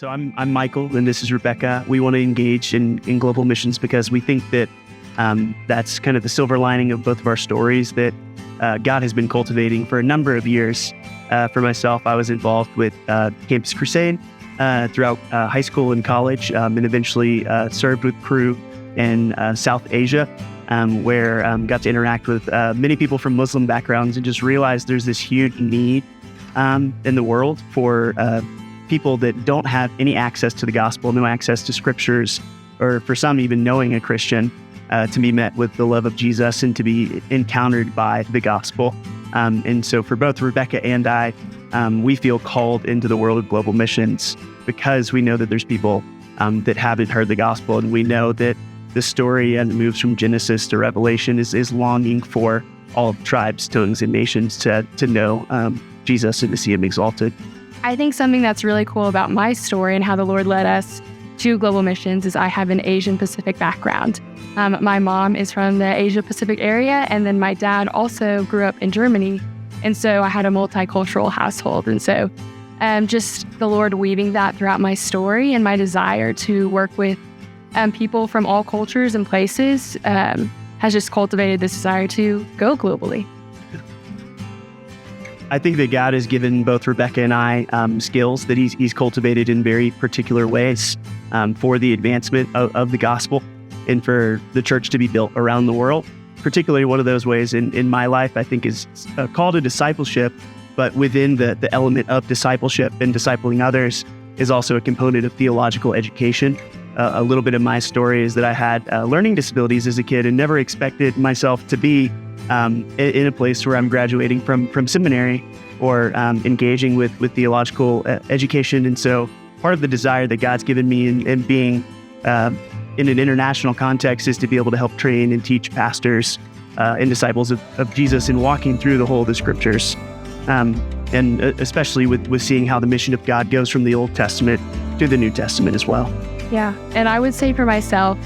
So I'm Michael, and this is Rebekah. We want to engage in global missions because we think that that's kind of the silver lining of both of our stories that God has been cultivating for a number of years. For myself, I was involved with Campus Crusade throughout high school and college, and eventually served with Crew in South Asia, where got to interact with many people from Muslim backgrounds and just realized there's this huge need in the world for people that don't have any access to the gospel, no access to scriptures, or for some even knowing a Christian, to be met with the love of Jesus and to be encountered by the gospel. And so for both Rebekah and I, we feel called into the world of global missions because we know that there's people that haven't heard the gospel, and we know that the story as it moves from Genesis to Revelation is longing for all tribes, tongues, and nations to know Jesus and to see him exalted. I think something that's really cool about my story and how the Lord led us to global missions is I have an Asian Pacific background. My mom is from the Asia Pacific area, and then my dad also grew up in Germany. And so I had a multicultural household. And so just the Lord weaving that throughout my story and my desire to work with people from all cultures and places has just cultivated this desire to go globally. I think that God has given both Rebekah and I skills that he's cultivated in very particular ways for the advancement of the gospel and for the church to be built around the world. Particularly one of those ways in my life, I think, is a call to discipleship, but within the element of discipleship and discipling others is also a component of theological education. A little bit of my story is that I had learning disabilities as a kid and never expected myself to be in a place where I'm graduating from seminary or engaging with theological education. And so part of the desire that God's given me in being in an international context is to be able to help train and teach pastors and disciples of Jesus in walking through the whole of the scriptures. And especially with seeing how the mission of God goes from the Old Testament to the New Testament as well. Yeah, and I would say for myself,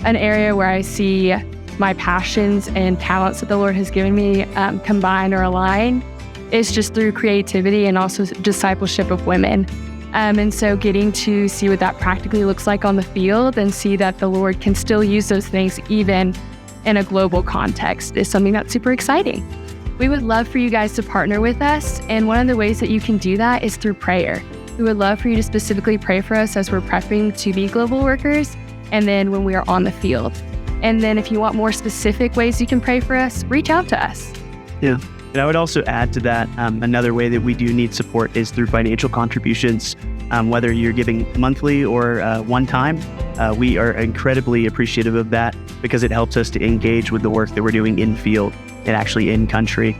an area where I see my passions and talents that the Lord has given me combined or aligned is just through creativity and also discipleship of women. And so getting to see what that practically looks like on the field and see that the Lord can still use those things even in a global context is something that's super exciting. We would love for you guys to partner with us, and one of the ways that you can do that is through prayer. We would love for you to specifically pray for us as we're prepping to be global workers and then when we are on the field. And then if you want more specific ways you can pray for us, reach out to us. Yeah. And I would also add to that, another way that we do need support is through financial contributions. Whether you're giving monthly or one time, we are incredibly appreciative of that because it helps us to engage with the work that we're doing in field and actually in country.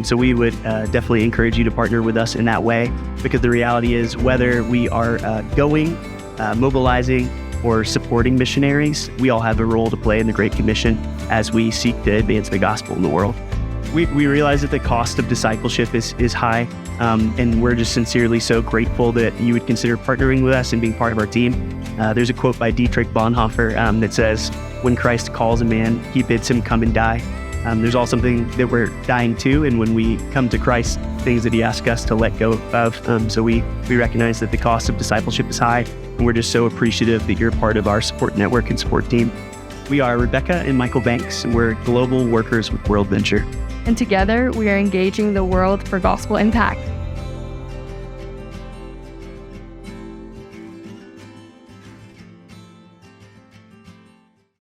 So we would definitely encourage you to partner with us in that way, because the reality is whether we are going, mobilizing, or supporting missionaries, we all have a role to play in the Great Commission as we seek to advance the gospel in the world. We realize that the cost of discipleship is high, and we're just sincerely so grateful that you would consider partnering with us and being part of our team. There's a quote by Dietrich Bonhoeffer that says, "When Christ calls a man, he bids him come and die." There's all something that we're dying to, and when we come to Christ, things that he asks us to let go of. So we recognize that the cost of discipleship is high, and we're just so appreciative that you're part of our support network and support team. We are Rebekah and Michael Banks, and we're global workers with WorldVenture. And together, we are engaging the world for gospel impact.